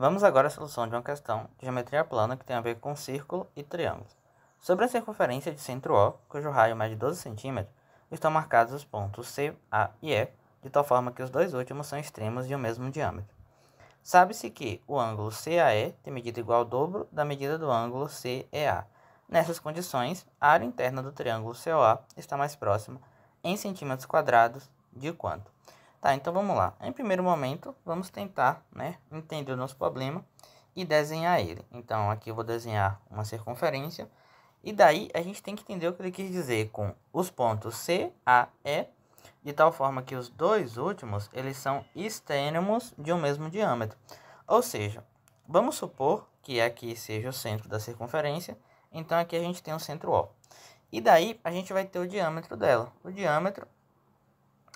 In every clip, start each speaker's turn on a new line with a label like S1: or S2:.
S1: Vamos agora à solução de uma questão de geometria plana que tem a ver com círculo e triângulo. Sobre a circunferência de centro O, cujo raio mede 12 cm, estão marcados os pontos C, A e E, de tal forma que os dois últimos são extremos de um mesmo diâmetro. Sabe-se que o ângulo CAE tem medida igual ao dobro da medida do ângulo CEA. Nessas condições, a área interna do triângulo COA está mais próxima, em centímetros quadrados, de quanto? Tá, então vamos lá. Em primeiro momento, vamos tentar, entender o nosso problema e desenhar ele. Então, aqui eu vou desenhar uma circunferência. E daí, a gente tem que entender o que ele quis dizer com os pontos C, A, E, de tal forma que os dois últimos, eles são extremos de um mesmo diâmetro. Ou seja, vamos supor que aqui seja o centro da circunferência. Então, aqui a gente tem o centro O. E daí, a gente vai ter o diâmetro dela. O diâmetro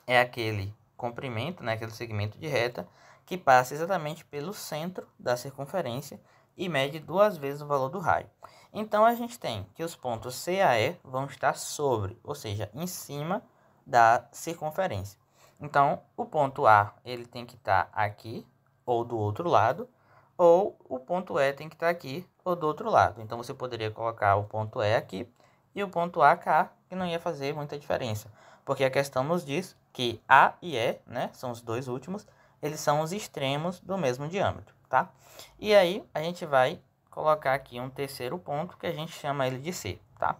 S1: é aquele comprimento, aquele segmento de reta que passa exatamente pelo centro da circunferência e mede duas vezes o valor do raio. Então, a gente tem que os pontos C a E vão estar sobre, ou seja, em cima da circunferência. Então, o ponto A ele tem que estar aqui ou do outro lado, ou o ponto E tem que estar aqui ou do outro lado. Então, você poderia colocar o ponto E aqui e o ponto A cá, que não ia fazer muita diferença, porque a questão nos diz que A e E, são os dois últimos, eles são os extremos do mesmo diâmetro, tá? E aí, a gente vai colocar aqui um terceiro ponto, que a gente chama ele de C, tá?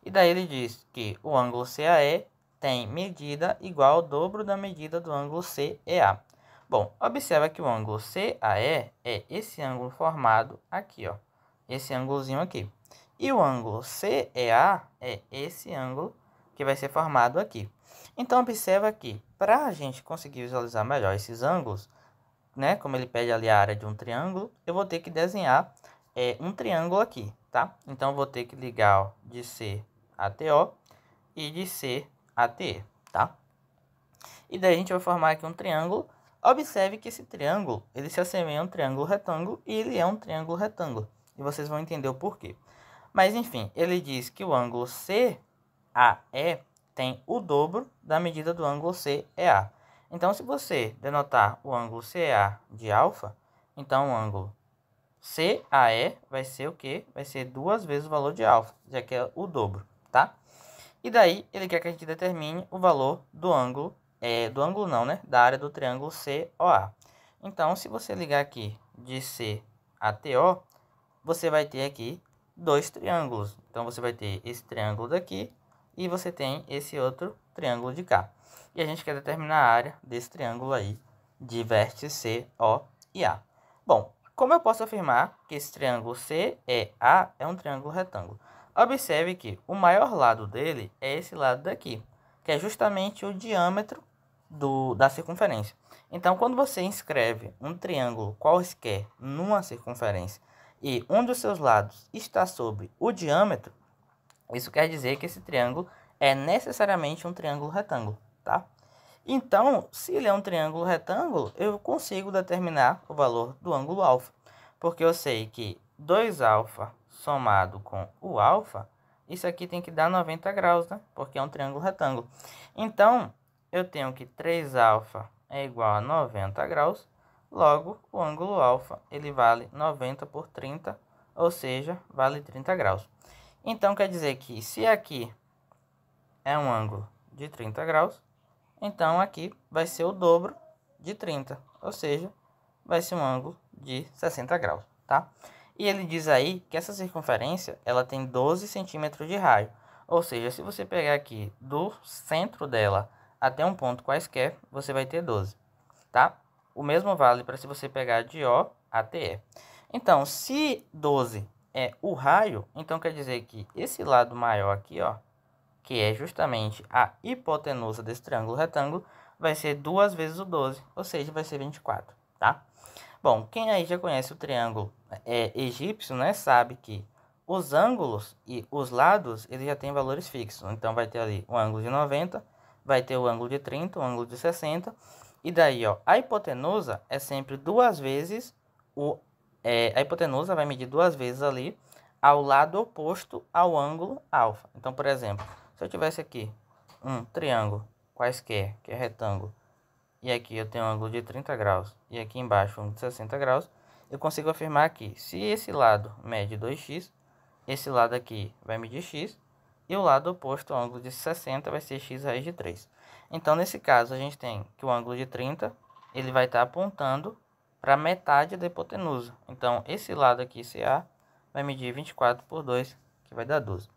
S1: E daí ele diz que o ângulo CAE tem medida igual ao dobro da medida do ângulo CEA. Bom, observa que o ângulo CAE é esse ângulo formado aqui, ó. Esse ângulozinho aqui. E o ângulo CEA é esse ângulo que vai ser formado aqui. Então, observa que, para a gente conseguir visualizar melhor esses ângulos, como ele pede ali a área de um triângulo, eu vou ter que desenhar um triângulo aqui, tá? Então, eu vou ter que ligar ó, de C até O e de C até E, tá? E daí a gente vai formar aqui um triângulo. Observe que esse triângulo, ele se assemelha a um triângulo retângulo e ele é um triângulo retângulo. E vocês vão entender o porquê. Mas, enfim, ele diz que o ângulo CAE tem o dobro da medida do ângulo CEA. Então, se você denotar o ângulo CEA de alfa, então o ângulo CAE vai ser o quê? Vai ser duas vezes o valor de alfa, já que é o dobro, tá? E daí, ele quer que a gente determine o valor do ângulo, da área do triângulo COA. Então, se você ligar aqui de C até O, você vai ter aqui dois triângulos. Então, você vai ter esse triângulo daqui e você tem esse outro triângulo de cá. E a gente quer determinar a área desse triângulo aí de vértices C, O e A. Bom, como eu posso afirmar que esse triângulo CEA é um triângulo retângulo? Observe que o maior lado dele é esse lado daqui, que é justamente o diâmetro da circunferência. Então, quando você inscreve um triângulo qualquer numa circunferência e um dos seus lados está sobre o diâmetro, isso quer dizer que esse triângulo é necessariamente um triângulo retângulo, tá? Então, se ele é um triângulo retângulo, eu consigo determinar o valor do ângulo alfa, porque eu sei que 2α somado com o alfa, isso aqui tem que dar 90 graus, porque é um triângulo retângulo. Então, eu tenho que 3α é igual a 90 graus, logo, o ângulo alfa, ele vale 90 por 30, ou seja, vale 30 graus. Então, quer dizer que se aqui é um ângulo de 30 graus, então aqui vai ser o dobro de 30, ou seja, vai ser um ângulo de 60 graus, tá? E ele diz aí que essa circunferência, ela tem 12 centímetros de raio, ou seja, se você pegar aqui do centro dela até um ponto quaisquer, você vai ter 12, tá? O mesmo vale para se você pegar de O até E. Então, se 12 é o raio, então quer dizer que esse lado maior aqui, ó, que é justamente a hipotenusa desse triângulo retângulo, vai ser duas vezes o 12, ou seja, vai ser 24, tá? Bom, quem aí já conhece o triângulo egípcio, sabe que os ângulos e os lados, eles já têm valores fixos. Então, vai ter ali um ângulo de 90, vai ter o ângulo de 30, o ângulo de 60, e daí, ó, a hipotenusa é sempre duas vezes a hipotenusa vai medir duas vezes ali ao lado oposto ao ângulo alfa. Então, por exemplo, se eu tivesse aqui um triângulo quaisquer, que é retângulo, e aqui eu tenho um ângulo de 30 graus, e aqui embaixo um de 60 graus, eu consigo afirmar que se esse lado mede 2x, esse lado aqui vai medir x, e o lado oposto ao ângulo de 60 vai ser x raiz de 3. Então, nesse caso, a gente tem que o ângulo de 30, ele vai estar apontando para metade da hipotenusa. Então, esse lado aqui, CA, vai medir 24 por 2, que vai dar 12.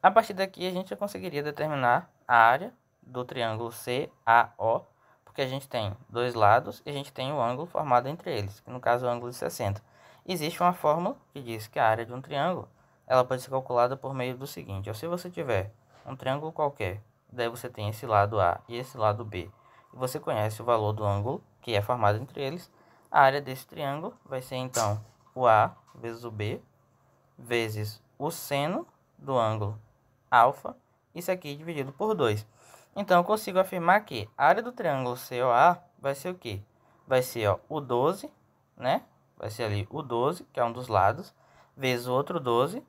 S1: A partir daqui, a gente já conseguiria determinar a área do triângulo CAO, porque a gente tem dois lados e a gente tem o ângulo formado entre eles, que no caso é o ângulo de 60. Existe uma fórmula que diz que a área de um triângulo ela pode ser calculada por meio do seguinte: se você tiver um triângulo qualquer, daí você tem esse lado A e esse lado B, e você conhece o valor do ângulo que é formado entre eles, a área desse triângulo vai ser então o A vezes o B, vezes o seno do ângulo alfa, isso aqui dividido por 2. Então, eu consigo afirmar que a área do triângulo COA vai ser o quê? Vai ser ó, o 12, né? Vai ser ali o 12, que é um dos lados, vezes o outro 12,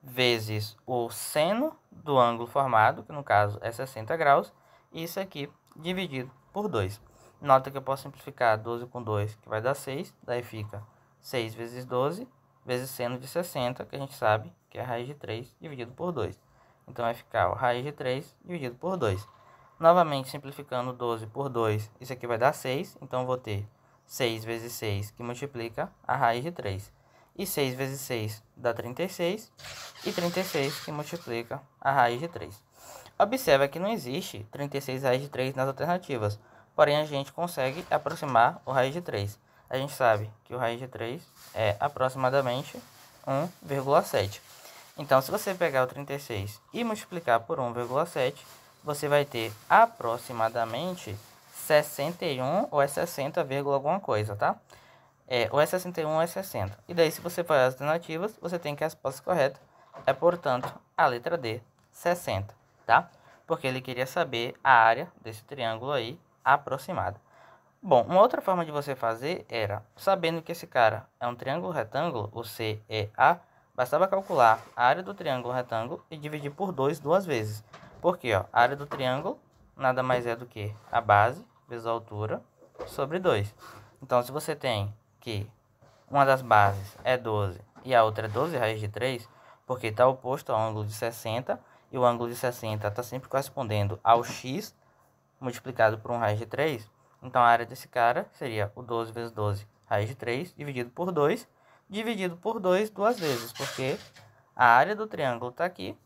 S1: vezes o seno do ângulo formado, que no caso é 60 graus, e isso aqui dividido por 2. Nota que eu posso simplificar 12 com 2, que vai dar 6, daí fica 6 vezes 12, vezes seno de 60, que a gente sabe que é a raiz de 3 dividido por 2. Então, vai ficar a raiz de 3 dividido por 2. Novamente, simplificando 12 por 2, isso aqui vai dar 6. Então, eu vou ter 6 vezes 6, que multiplica a raiz de 3. E 6 vezes 6 dá 36. E 36, que multiplica a raiz de 3. Observa que não existe 36 raiz de 3 nas alternativas. Porém, a gente consegue aproximar o raiz de 3. A gente sabe que o raiz de 3 é aproximadamente 1,7. Então, se você pegar o 36 e multiplicar por 1,7, você vai ter aproximadamente 61 ou é 60, alguma coisa, tá? Ou é 61 ou é 60. E daí, se você for as alternativas, você tem que a resposta correta é, portanto, a letra D, 60, tá? Porque ele queria saber a área desse triângulo aí aproximada. Bom, uma outra forma de você fazer era, sabendo que esse cara é um triângulo retângulo, o CEA, bastava calcular a área do triângulo retângulo e dividir por 2 duas vezes. Porque ó, a área do triângulo nada mais é do que a base vezes a altura sobre 2. Então, se você tem que uma das bases é 12 e a outra é 12 raiz de 3, porque está oposto ao ângulo de 60, e o ângulo de 60 está sempre correspondendo ao x multiplicado por 1 raiz de 3, então a área desse cara seria o 12 vezes 12 raiz de 3 dividido por 2 duas vezes, porque a área do triângulo está aqui,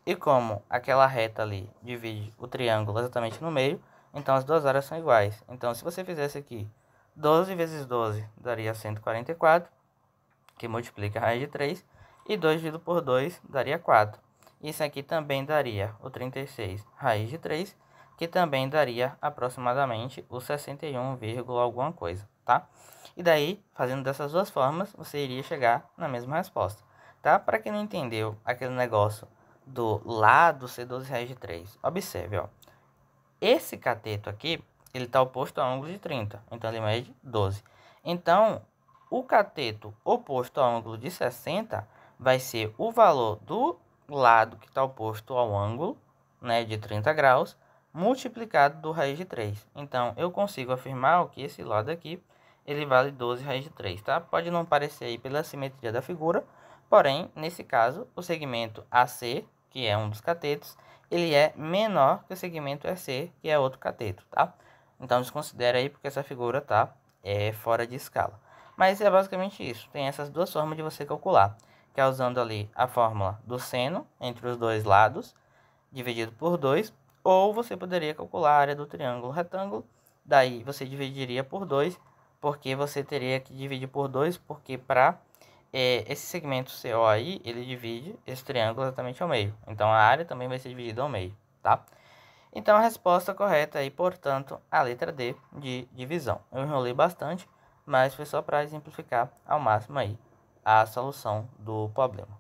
S1: e como aquela reta ali divide o triângulo exatamente no meio, então as duas áreas são iguais. Então, se você fizesse aqui 12 vezes 12 daria 144, que multiplica a raiz de 3, e 2 dividido por 2 daria 4. Isso aqui também daria o 36 raiz de 3, que também daria aproximadamente o 61, alguma coisa, tá? E daí, fazendo dessas duas formas, você iria chegar na mesma resposta, tá? Para quem não entendeu aquele negócio do lado ser 12 raiz de 3, observe, ó. Esse cateto aqui, ele está oposto ao ângulo de 30, então ele mede 12. Então, o cateto oposto ao ângulo de 60 vai ser o valor do lado que está oposto ao ângulo, né, de 30 graus, multiplicado do raiz de 3. Então, eu consigo afirmar que esse lado aqui, ele vale 12 raiz de 3, tá? Pode não parecer aí pela simetria da figura, porém, nesse caso, o segmento AC, que é um dos catetos, ele é menor que o segmento EC, que é outro cateto, tá? Então, desconsidera aí porque essa figura tá fora de escala. Mas é basicamente isso. Tem essas duas formas de você calcular, que é usando ali a fórmula do seno entre os dois lados, dividido por 2, ou você poderia calcular a área do triângulo retângulo, daí você dividiria por 2, porque você teria que dividir por 2, porque para esse segmento CO aí, ele divide esse triângulo exatamente ao meio. Então, a área também vai ser dividida ao meio, tá? Então, a resposta correta aí, portanto, a letra D de divisão. Eu enrolei bastante, mas foi só para exemplificar ao máximo aí a solução do problema.